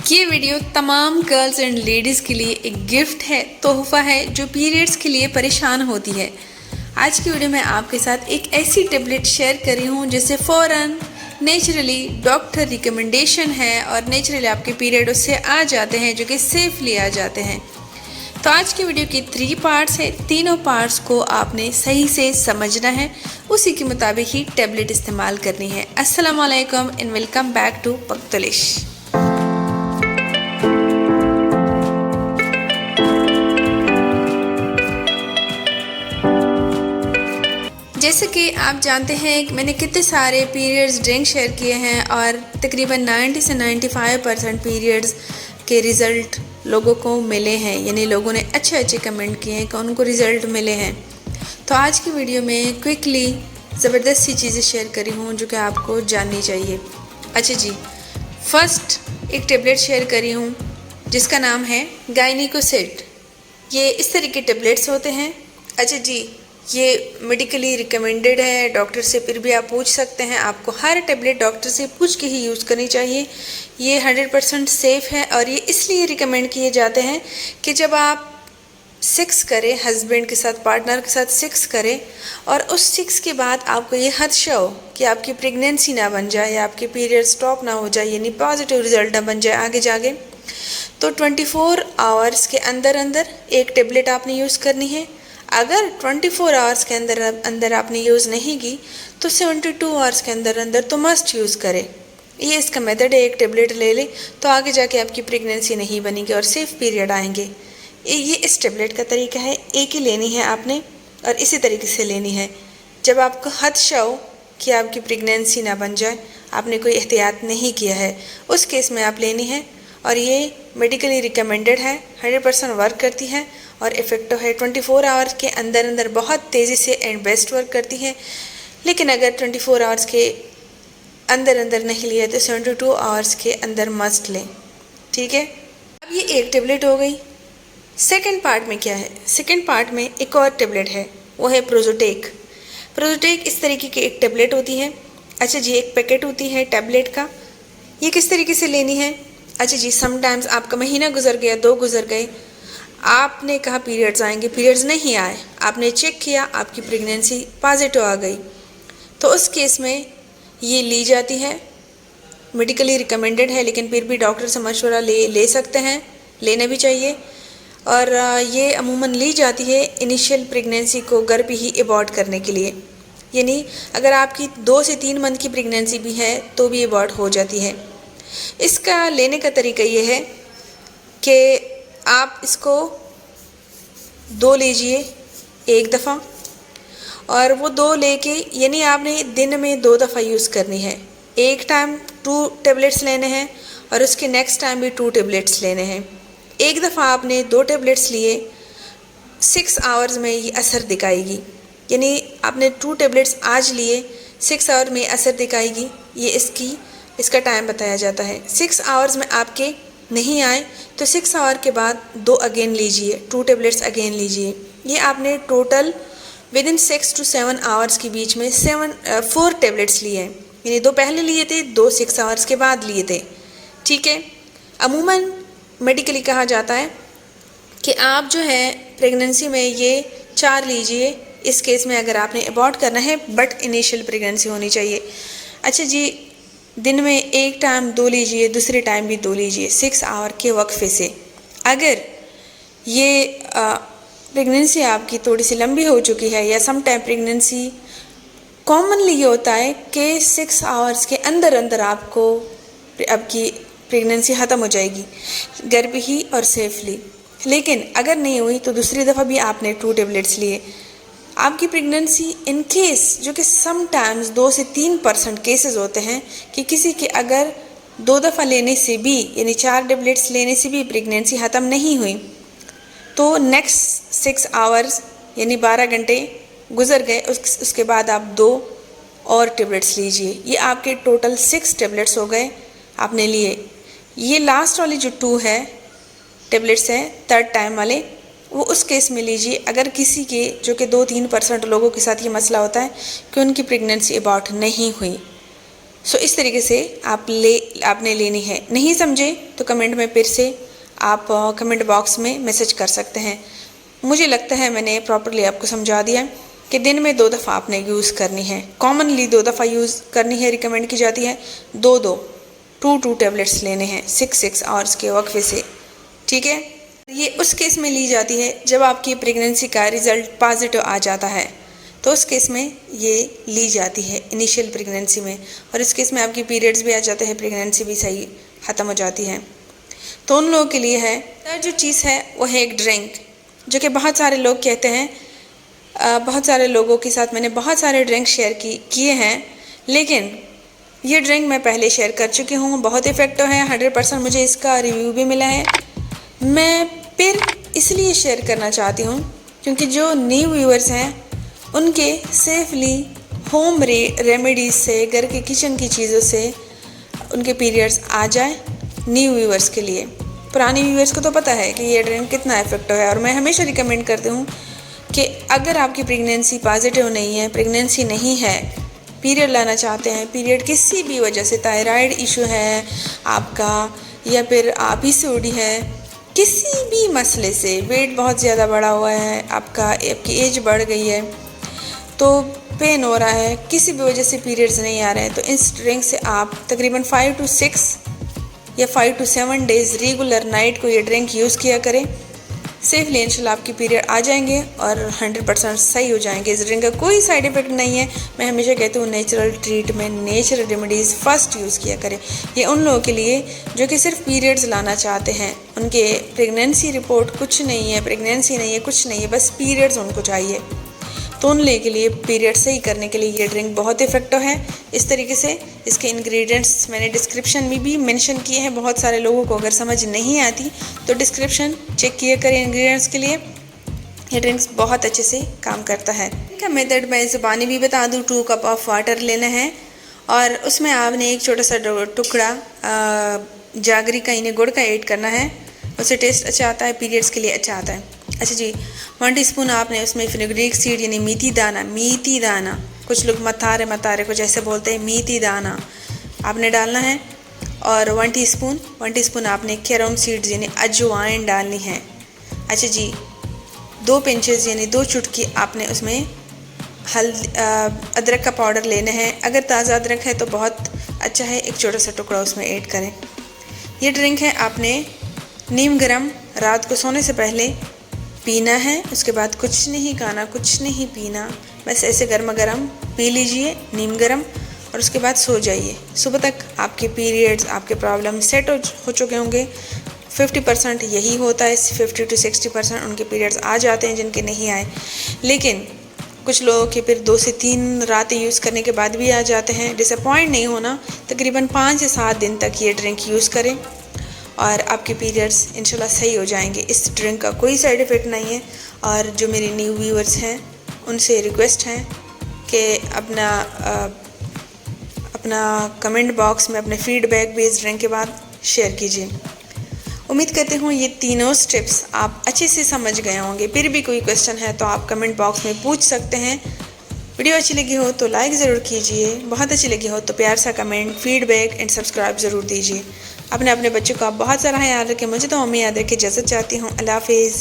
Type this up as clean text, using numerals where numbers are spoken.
ये वीडियो तमाम girls and ladies के लिए एक गिफ्ट है, तोहफ़ा है जो पीरियड्स के लिए परेशान होती है। आज की वीडियो में आपके साथ एक ऐसी टेबलेट शेयर करी हूँ जिससे फ़ौरन नेचुरली डॉक्टर रिकमेंडेशन है और नेचुरली आपके पीरियड उससे आ जाते हैं, जो कि सेफली आ जाते हैं। तो आज की वीडियो की 3 पार्ट्स है। तीनों पार्ट्स को आपने सही से समझना है, उसी के मुताबिक ही टेबलेट इस्तेमाल करनी है। अस्सलाम वालेकुम एंड वेलकम बैक टू पख्तलिश। जैसे कि आप जानते हैं कि मैंने कितने सारे पीरियड्स ड्रिंक शेयर किए हैं और तकरीबन 90 से 95% पीरियड्स के रिज़ल्ट लोगों को मिले हैं, यानी लोगों ने अच्छे कमेंट किए हैं कि उनको रिज़ल्ट मिले हैं। तो आज की वीडियो में क्विकली ज़बरदस्त सी चीज़ें शेयर करी हूँ जो कि आपको जाननी चाहिए। अच्छा जी, फर्स्ट एक टेबलेट शेयर करी हूँ जिसका नाम है गायनिकोसिड। ये इस तरह के टेबलेट्स होते हैं। अच्छा जी, ये मेडिकली रिकमेंडेड है डॉक्टर से, फिर भी आप पूछ सकते हैं। आपको हर टेबलेट डॉक्टर से पूछ के ही यूज़ करनी चाहिए। ये 100% सेफ़ है और ये इसलिए रिकमेंड किए जाते हैं कि जब आप सेक्स करें, हस्बैंड के साथ, पार्टनर के साथ सेक्स करें और उस सेक्स के बाद आपको ये खदशा हो कि आपकी प्रेगनेंसी ना बन जाए या आपके पीरियड स्टॉप ना हो जाए, यानी पॉजिटिव रिजल्ट ना बन जाए आगे जाके, तो 24 आवर्स के अंदर अंदर एक टेबलेट आपने यूज़ करनी है। अगर 24 आवर्स के अंदर आपने यूज़ नहीं की तो 72 आवर्स के अंदर अंदर तो मस्ट यूज़ करें। ये इसका मेथड है। एक टेबलेट ले ले तो आगे जाके आपकी प्रेगनेंसी नहीं बनेगी और सेफ पीरियड आएंगे। ये इस टेबलेट का तरीका है। एक ही लेनी है आपने और इसी तरीके से लेनी है। जब आपको खदशा हो कि आपकी प्रेगनेंसी ना बन जाए, आपने कोई एहतियात नहीं किया है, उस केस में आप लेनी है। और ये मेडिकली रिकमेंडेड है, 100% वर्क करती है और इफ़ेक्टिव है। 24 आवर्स के अंदर अंदर बहुत तेज़ी से एंड बेस्ट वर्क करती है। लेकिन अगर 24 आवर्स के अंदर अंदर नहीं लिया तो 72 आवर्स के अंदर मस्ट लें। ठीक है, अब ये एक टेबलेट हो गई। सेकंड पार्ट में क्या है? सेकंड पार्ट में एक और टेबलेट है, वो है प्रोजोटेक। प्रोजोटेक इस तरीके की एक टेबलेट होती है। अच्छा जी, एक पैकेट होती है टेबलेट का। ये किस तरीके से लेनी है? अच्छा जी, समटाइम्स आपका महीना गुजर गया, 2 गुजर गए, आपने कहा पीरियड्स आएंगे, पीरियड्स नहीं आए, आपने चेक किया, आपकी प्रेगनेंसी पॉजिटिव आ गई, तो उस केस में ये ली जाती है। मेडिकली रिकमेंडेड है, लेकिन फिर भी डॉक्टर से मशवरा ले सकते हैं, लेना भी चाहिए। और ये अमूमन ली जाती है इनिशियल प्रेगनेंसी को घर पे ही अबॉर्ट करने के लिए। यानी अगर आपकी 2 से 3 मंथ की प्रेगनेंसी भी है तो भी अबॉर्ट हो जाती है। इसका लेने का तरीका ये है कि आप इसको 2 लीजिए एक दफ़ा, और वो 2 लेके, यानी आपने दिन में 2 दफ़ा यूज़ करनी है। एक टाइम 2 टेबलेट्स लेने हैं और उसके नेक्स्ट टाइम भी 2 टेबलेट्स लेने हैं। एक दफ़ा आपने 2 टेबलेट्स लिए, 6 आवर्स में ये असर दिखाएगी। यानी आपने 2 टेबलेट्स आज लिए, 6 आवर में असर दिखाएगी। ये इसका टाइम बताया जाता है। 6 आवर्स में आपके नहीं आए तो 6 आवर के बाद 2 अगेन लीजिए, 2 टेबलेट्स अगेन लीजिए। ये आपने टोटल विदिन 6 to 7 आवर्स के बीच में 4 टेबलेट्स लिए हैं। यानी 2 पहले लिए थे, 2 6 आवर्स के बाद लिए थे। ठीक है, अमूमन मेडिकली कहा जाता है कि आप जो है प्रेगनेंसी में ये 4 लीजिए, इस केस में अगर आपने अबॉर्ट करना है, बट इनिशियल प्रेगनेंसी होनी चाहिए। अच्छा जी, दिन में एक टाइम 2 लीजिए, दूसरे टाइम भी 2 लीजिए, 6 आवर के वक्फे से। अगर ये प्रेगनेंसी आपकी थोड़ी सी लंबी हो चुकी है, या सम टाइम प्रेगनेंसी कॉमनली ये होता है कि 6 आवर्स के अंदर अंदर आपको आपकी प्रेगनेंसी ख़त्म हो जाएगी घर पे ही और सेफली। लेकिन अगर नहीं हुई तो दूसरी दफ़ा भी आपने 2 टेबलेट्स लिए, आपकी प्रेगनेंसी इन केस, जो कि सम टाइम्स 2 से 3% केसेस होते हैं कि किसी के अगर 2 दफ़ा लेने से भी, यानी 4 टेबलेट्स लेने से भी प्रेगनेंसी ख़त्म नहीं हुई, तो नेक्स्ट 6 आवर्स यानी 12 घंटे गुजर गए, उसके बाद आप 2 और टेबलेट्स लीजिए। ये आपके टोटल 6 टेबलेट्स हो गए आपने लिए। ये लास्ट वाली जो 2 है टेबलेट्स हैं, 3rd टाइम वाले, वो उस केस में लीजिए। अगर किसी के, जो कि 2-3% लोगों के साथ ये मसला होता है कि उनकी प्रेगनेंसी अबॉर्ट नहीं हुई, सो इस तरीके से आपने लेनी है। नहीं समझे तो कमेंट में फिर से आप कमेंट बॉक्स में मैसेज कर सकते हैं। मुझे लगता है मैंने प्रॉपरली आपको समझा दिया कि दिन में 2 दफ़ा आपने यूज़ करनी है। कॉमनली 2 दफ़ा यूज़ करनी है, रिकमेंड की जाती है। 2 टैबलेट्स लेने हैं 6 आवर्स के वक्फे से, ठीक है। ये उस केस में ली जाती है जब आपकी प्रेगनेंसी का रिज़ल्ट पॉजिटिव आ जाता है, तो उस केस में ये ली जाती है इनिशियल प्रेगनेंसी में। और इस केस में आपकी पीरियड्स भी आ जाते हैं, प्रेगनेंसी भी सही ख़त्म हो जाती है। तो उन लोगों के लिए है। थर्ड जो चीज़ है वो है एक ड्रिंक, जो कि बहुत सारे लोग कहते हैं। बहुत सारे लोगों के साथ मैंने बहुत सारे ड्रिंक शेयर किए हैं, लेकिन ये ड्रिंक मैं पहले शेयर कर चुकी हूँ। बहुत इफ़ेक्टिव है, 100% मुझे इसका रिव्यू भी मिला है। मैं फिर इसलिए शेयर करना चाहती हूँ क्योंकि जो न्यू व्यूअर्स हैं उनके सेफली होम रेमेडीज़ से, घर के किचन की चीज़ों से उनके पीरियड्स आ जाए। न्यू व्यूअर्स के लिए, पुराने व्यूअर्स को तो पता है कि ये ड्रिंक कितना इफेक्टिव है। और मैं हमेशा रिकमेंड करती हूँ कि अगर आपकी प्रेगनेंसी पॉजिटिव नहीं है, प्रेगनेंसी नहीं है, पीरियड लाना चाहते हैं, पीरियड किसी भी वजह से, थायराइड इशू है आपका या फिर PCOD है, किसी भी मसले से, वेट बहुत ज़्यादा बढ़ा हुआ है आपकी एज बढ़ गई है, तो पेन हो रहा है, किसी भी वजह से पीरियड्स नहीं आ रहे हैं, तो इस ड्रिंक से आप तकरीबन 5 to 6 या 5 to 7 डेज़ रेगुलर नाइट को ये ड्रिंक यूज़ किया करें। सेफली इंशाल्लाह आपकी पीरियड आ जाएंगे और 100% सही हो जाएंगे। इस ड्रिंक का कोई साइड इफ़ेक्ट नहीं है। मैं हमेशा कहती हूँ natural treatment, natural remedies first use किया करें। ये उन लोगों के लिए जो कि सिर्फ पीरियड्स लाना चाहते हैं, उनके प्रेगनेंसी रिपोर्ट कुछ नहीं है, प्रेगनेंसी नहीं है, कुछ नहीं है, बस पीरियड्स उनको चाहिए। तो उन लोगों के लिए पीरियड सही करने के लिए ये ड्रिंक बहुत इफेक्टिव है। इस तरीके से इसके इंग्रेडिएंट्स मैंने डिस्क्रिप्शन में भी मेंशन किए हैं। बहुत सारे लोगों को अगर समझ नहीं आती तो डिस्क्रिप्शन चेक किया करें इंग्रेडिएंट्स के लिए। ये ड्रिंक्स बहुत अच्छे से काम करता है। इनका मेथड मैं ज़ुबानी भी बता दूँ। 2 कप ऑफ वाटर लेना है और उसमें आपने एक छोटा सा टुकड़ा जागरी का, इन्हें गुड़ का ऐड करना है। उससे टेस्ट अच्छा आता है, पीरियड्स के लिए अच्छा आता है। अच्छा जी, 1 टीस्पून आपने उसमें फेनुग्रीक सीड यानी मेथी दाना, कुछ लोग मतारे को जैसे बोलते हैं, मेथी दाना आपने डालना है। और 1 टीस्पून आपने कैरम सीड्स यानी अजवाइन डालनी है। अच्छा जी, 2 पिंचेस यानी 2 चुटकी आपने उसमें अदरक का पाउडर लेना है। अगर ताज़ा अदरक है तो बहुत अच्छा है, एक छोटा सा टुकड़ा उसमें ऐड करें। ये ड्रिंक है, आपने नीम गरम रात को सोने से पहले पीना है। उसके बाद कुछ नहीं खाना, कुछ नहीं पीना, बस ऐसे गर्मा गर्म पी लीजिए नीम गरम, और उसके बाद सो जाइए। सुबह तक आपके पीरियड्स, आपके प्रॉब्लम सेट हो चुके होंगे। 50% यही होता है, 50 to 60% उनके पीरियड्स आ जाते हैं जिनके नहीं आए। लेकिन कुछ लोगों के फिर 2 से 3 रातें यूज़ करने के बाद भी आ जाते हैं। डिसअपॉइंट नहीं होना, तकरीबन 5 से 7 दिन तक ये ड्रिंक यूज़ करें और आपके पीरियड्स इंशाल्लाह सही हो जाएंगे। इस ड्रिंक का कोई साइड इफ़ेक्ट नहीं है। और जो मेरे न्यू व्यूअर्स हैं उनसे रिक्वेस्ट है कि अपना कमेंट बॉक्स में अपने फीडबैक भी इस ड्रिंक के बाद शेयर कीजिए। उम्मीद करती हूँ ये तीनों स्टेप्स आप अच्छे से समझ गए होंगे। फिर भी कोई क्वेश्चन है तो आप कमेंट बॉक्स में पूछ सकते हैं। वीडियो अच्छी लगी हो तो लाइक ज़रूर कीजिए, बहुत अच्छी लगी हो तो प्यार सा कमेंट, फीडबैक एंड सब्सक्राइब ज़रूर दीजिए। अपने बच्चों का बहुत सारा ख्याल रखें। मुझे तो मम्मी याद रखे, इजाज़त चाहती हूँ। अल्लाह हाफिज़।